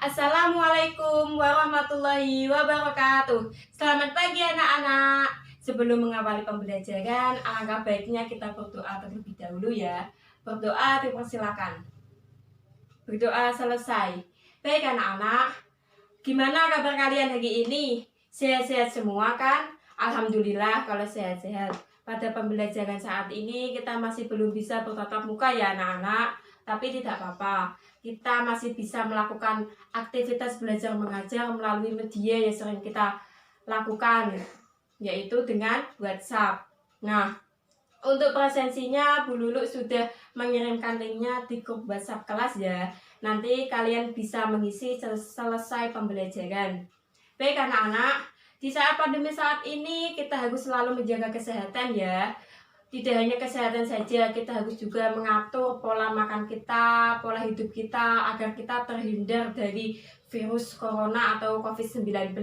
Assalamualaikum warahmatullahi wabarakatuh. Selamat pagi anak-anak. Sebelum mengawali pembelajaran, alangkah baiknya kita berdoa terlebih dahulu ya. Berdoa dipersilakan. Berdoa selesai. Baik anak-anak, gimana kabar kalian hari ini? Sehat-sehat semua kan? Alhamdulillah kalau sehat-sehat. Pada pembelajaran saat ini kita masih belum bisa bertatap muka ya anak-anak. Tapi tidak apa-apa, kita masih bisa melakukan aktivitas belajar mengajar melalui media yang sering kita lakukan, yaitu dengan WhatsApp. Nah, untuk presensinya Bu Lulu sudah mengirimkan linknya di grup WhatsApp kelas ya. Nanti kalian bisa mengisi selesai pembelajaran. Baik anak-anak, di saat pandemi saat ini kita harus selalu menjaga kesehatan ya. Tidak hanya kesehatan saja, kita harus juga mengatur pola makan kita, pola hidup kita agar kita terhindar dari virus corona atau COVID-19.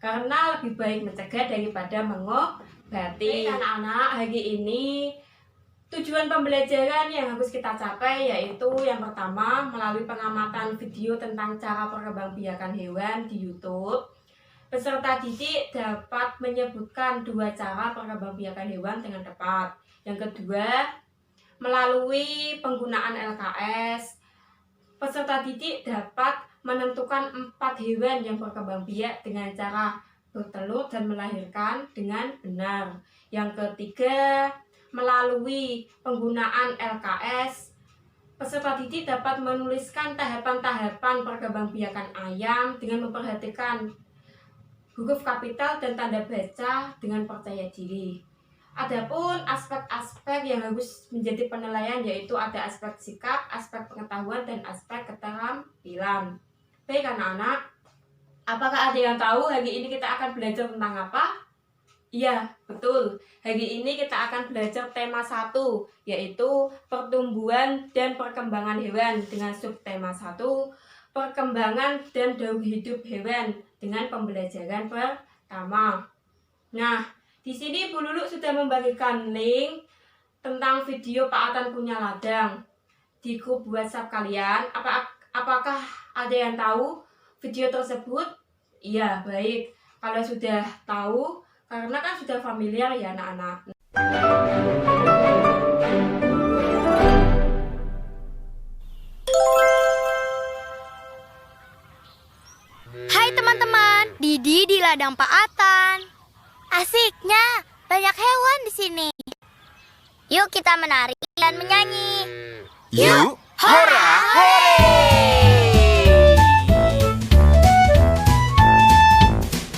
Karena lebih baik mencegah daripada mengobati. Anak-anak, hari ini tujuan pembelajaran yang harus kita capai yaitu yang pertama melalui pengamatan video tentang cara perkembangbiakan hewan di YouTube. Peserta didik dapat menyebutkan 2 cara perkembangbiakan hewan dengan tepat. Yang kedua, melalui penggunaan LKS, peserta didik dapat menentukan 4 hewan yang berkembangbiak dengan cara bertelur dan melahirkan dengan benar. Yang ketiga, melalui penggunaan LKS, peserta didik dapat menuliskan tahapan-tahapan perkembangbiakan ayam dengan memperhatikan huruf kapital dan tanda baca dengan percaya diri. Adapun aspek-aspek yang harus menjadi penilaian yaitu ada aspek sikap, aspek pengetahuan, dan aspek keterampilan. Baik anak-anak, apakah ada yang tahu hari ini kita akan belajar tentang apa? Iya, betul. Hari ini kita akan belajar tema 1, yaitu pertumbuhan dan perkembangan hewan dengan subtema 1, perkembangan dan daur hidup hewan dengan pembelajaran pertama. Nah, di sini Bu Lulu sudah membagikan link tentang video Pak Atan punya ladang di grup WhatsApp kalian. Apakah ada yang tahu video tersebut? Iya, baik. Kalau sudah tahu, karena kan sudah familiar ya anak-anak. Hai teman-teman, Didi di ladang Pak Atan. Asiknya, banyak hewan di sini. Yuk kita menari dan menyanyi. Yuk, hora, hore!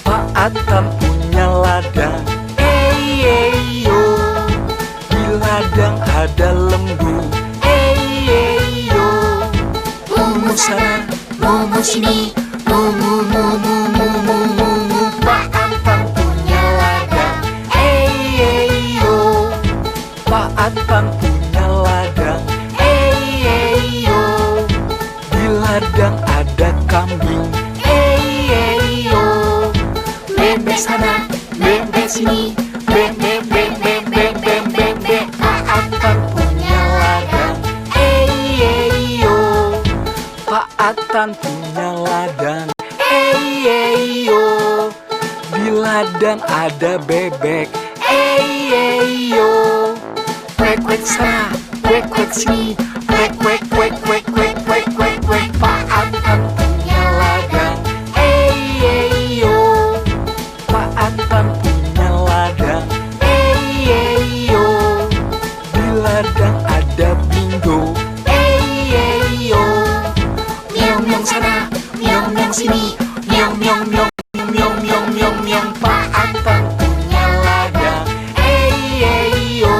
Pak Atan punya ladang, yo. Di ladang ada lembu, yo. Mumu sana, mumu sini, mumu, mumu, mumu, mumu. Pak Atan punya ladang, yo. Pak Atan punya ladang, yo. Di ladang ada kambing, yo. Bebek sana, bebek sini, bebek, bebek, bebek, bebek. Pak Atan punya ladang, yo. Pak Atan punya ladang, yo. Di ladang ada bebek, yo. Kwek kwek sana, kwek kwek sini, kwek kwek kwek kwek kwek kwek kwek kwek. Pak Atan punya ladang, yo. Pak Atan punya ladang, yo. Di ladang ada bingo, yo. Miong miong sana, miong miong sini, miong miong miong miong miong miong miong. Pak Atan punya ladang, yo.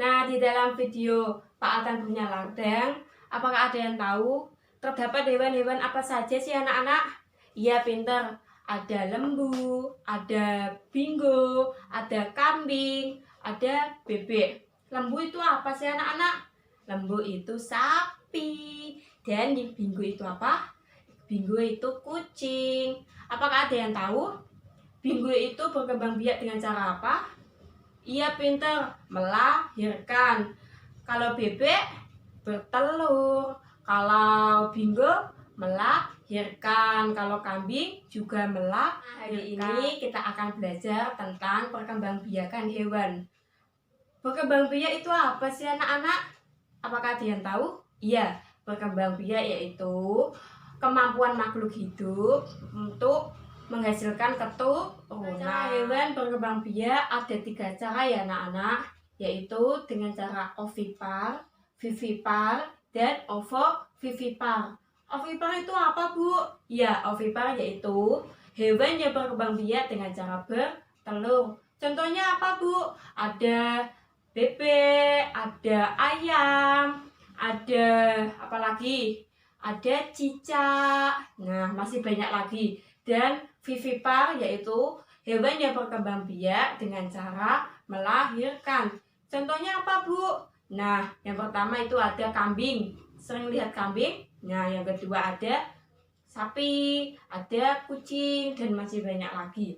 Nah, di dalam video Pak Atan punya ladang, apakah ada yang tahu terdapat hewan-hewan apa saja sih anak-anak? Iya, pinter. Ada lembu, ada bingo, ada kambing, ada bebek. Lembu itu apa sih anak-anak? Lembu itu sapi. Dan di bingo itu apa? Bingo itu kucing. Apakah ada yang tahu? Bingo itu berkembang biak dengan cara apa? Iya pinter, melahirkan. Kalau bebek bertelur. Kalau bingo melahirkan. Kalau kambing juga melahirkan. Hari ini kita akan belajar tentang perkembangbiakan hewan. Perkembangbiak itu apa sih anak-anak? Apakah kalian tahu? Iya, perkembangbiak yaitu kemampuan makhluk hidup untuk menghasilkan keturunan. Cara hewan berkembang biak ada 3 cara ya anak-anak, yaitu dengan cara ovipar, vivipar, dan ovovivipar. Ovipar itu apa Bu? Ya, ovipar yaitu hewan yang berkembang biak dengan cara bertelur. Contohnya apa Bu? Ada bebek, ada ayam, ada apa lagi? Ada cicak. Nah, masih banyak lagi. Dan vivipar yaitu hewan yang berkembang biak dengan cara melahirkan. Contohnya apa Bu? Nah, yang pertama itu ada kambing. Sering lihat kambing? Nah, yang kedua ada sapi, ada kucing, dan masih banyak lagi.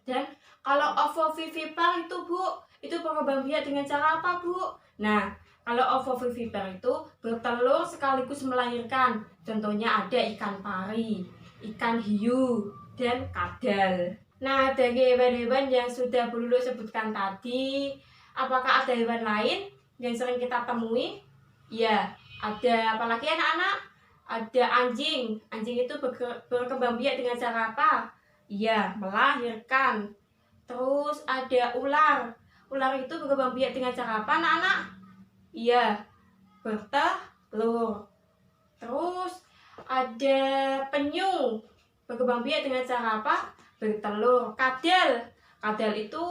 Dan kalau ovovivipar itu Bu, itu berkembang biak dengan cara apa Bu? Nah, kalau ovovivipar itu bertelur sekaligus melahirkan. Contohnya ada ikan pari, ikan hiu, dan kadal. Nah, dari hewan-hewan yang sudah Bu Lulu sebutkan tadi, apakah ada hewan lain yang sering kita temui? Ya, ada apalagi anak-anak? Ada anjing. Anjing itu berkembang biak dengan cara apa? Iya, melahirkan. Terus ada ular. Ular itu berkembang biak dengan cara apa anak-anak? Iya, bertelur. Terus ada penyu, berkembang biak dengan cara apa? Bertelur. Kadal. Kadal itu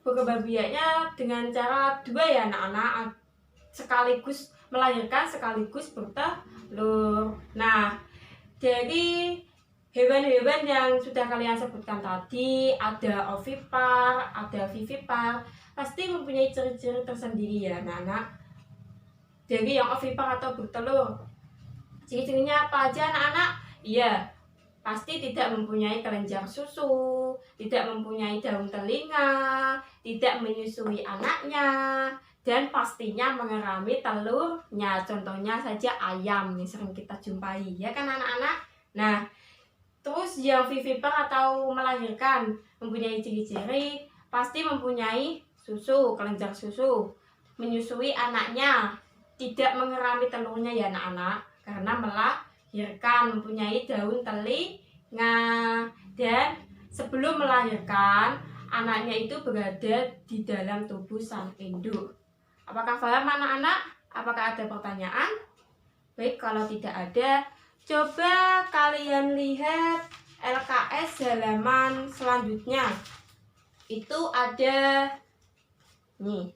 berkembang biaknya dengan cara 2 ya anak-anak, sekaligus melahirkan sekaligus bertelur. Nah, dari hewan-hewan yang sudah kalian sebutkan tadi, ada ovipar, ada vivipar, pasti mempunyai ciri-ciri tersendiri ya anak-anak. Jadi yang ovipar atau bertelur, ciri-cirinya apa aja anak-anak? Iya, pasti tidak mempunyai kelenjar susu, tidak mempunyai daun telinga, tidak menyusui anaknya, dan pastinya mengerami telurnya. Contohnya saja ayam yang sering kita jumpai, ya kan anak-anak? Nah, terus yang vivipar atau melahirkan mempunyai ciri-ciri, pasti mempunyai susu, kelenjar susu, menyusui anaknya, tidak mengerami telurnya ya anak-anak, karena melahirkan, mempunyai daun telinga, dan sebelum melahirkan anaknya itu berada di dalam tubuh sang induk. Apakah paham anak-anak? Apakah ada pertanyaan? Baik, kalau tidak ada, coba kalian lihat LKS halaman selanjutnya. Itu ada nih.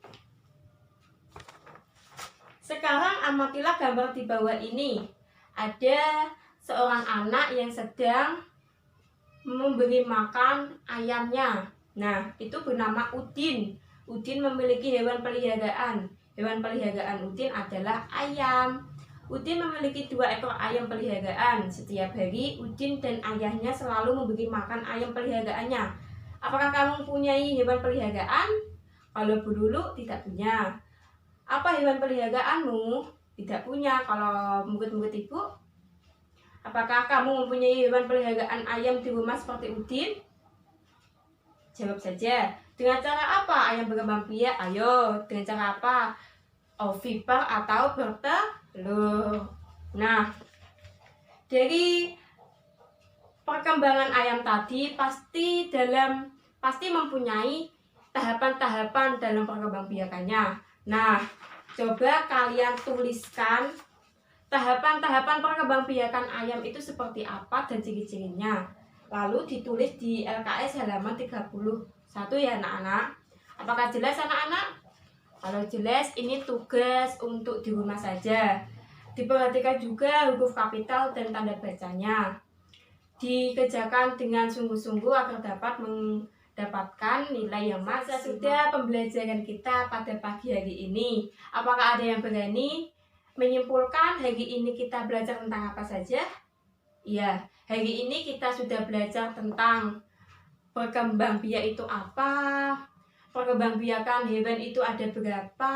Sekarang amatilah gambar di bawah ini. Ada seorang anak yang sedang memberi makan ayamnya. Nah, itu bernama Udin. Udin memiliki hewan peliharaan. Hewan peliharaan Udin adalah ayam. Udin memiliki 2 ekor ayam peliharaan. Setiap hari Udin dan ayahnya selalu memberi makan ayam peliharaannya. Apakah kamu mempunyai hewan peliharaan? Kalau Bu Lulu tidak punya. Apa hewan peliharaanmu? Tidak punya. Kalau menurut Ibu, apakah kamu mempunyai hewan peliharaan ayam di rumah seperti Udin? Jawab saja. Dengan cara apa ayam berkembang biak? Ayo, dengan cara apa? Ovipar atau bertelur. Nah, dari perkembangan ayam tadi pasti mempunyai tahapan-tahapan dalam perkembangbiakannya. Nah, coba kalian tuliskan tahapan-tahapan perkembangbiakan ayam itu seperti apa dan ciri-cirinya. Lalu ditulis di LKS halaman 31 ya anak-anak. Apakah jelas anak-anak? Kalau jelas, ini tugas untuk di rumah saja. Diperhatikan juga huruf kapital dan tanda bacanya. Dikerjakan dengan sungguh-sungguh agar dapat mendapatkan nilai yang maksimal. Sudah pembelajaran kita pada pagi hari ini. Apakah ada yang berani menyimpulkan hari ini kita belajar tentang apa saja? Ya, hari ini kita sudah belajar tentang berkembang biak itu apa, perkembangbiakan hewan itu ada berapa?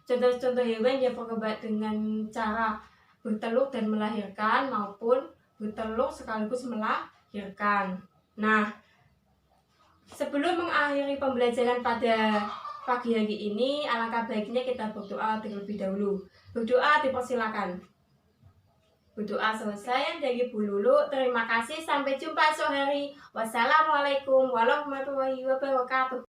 Contoh-contoh hewan yang berkembang dengan cara bertelur dan melahirkan maupun bertelur sekaligus melahirkan. Nah, sebelum mengakhiri pembelajaran pada pagi hari ini, alangkah baiknya kita berdoa terlebih dahulu. Berdoa dipersilakan. Berdoa selesai dari Bu Lulu. Terima kasih. Sampai jumpa esok hari. Wassalamualaikum warahmatullahi wabarakatuh.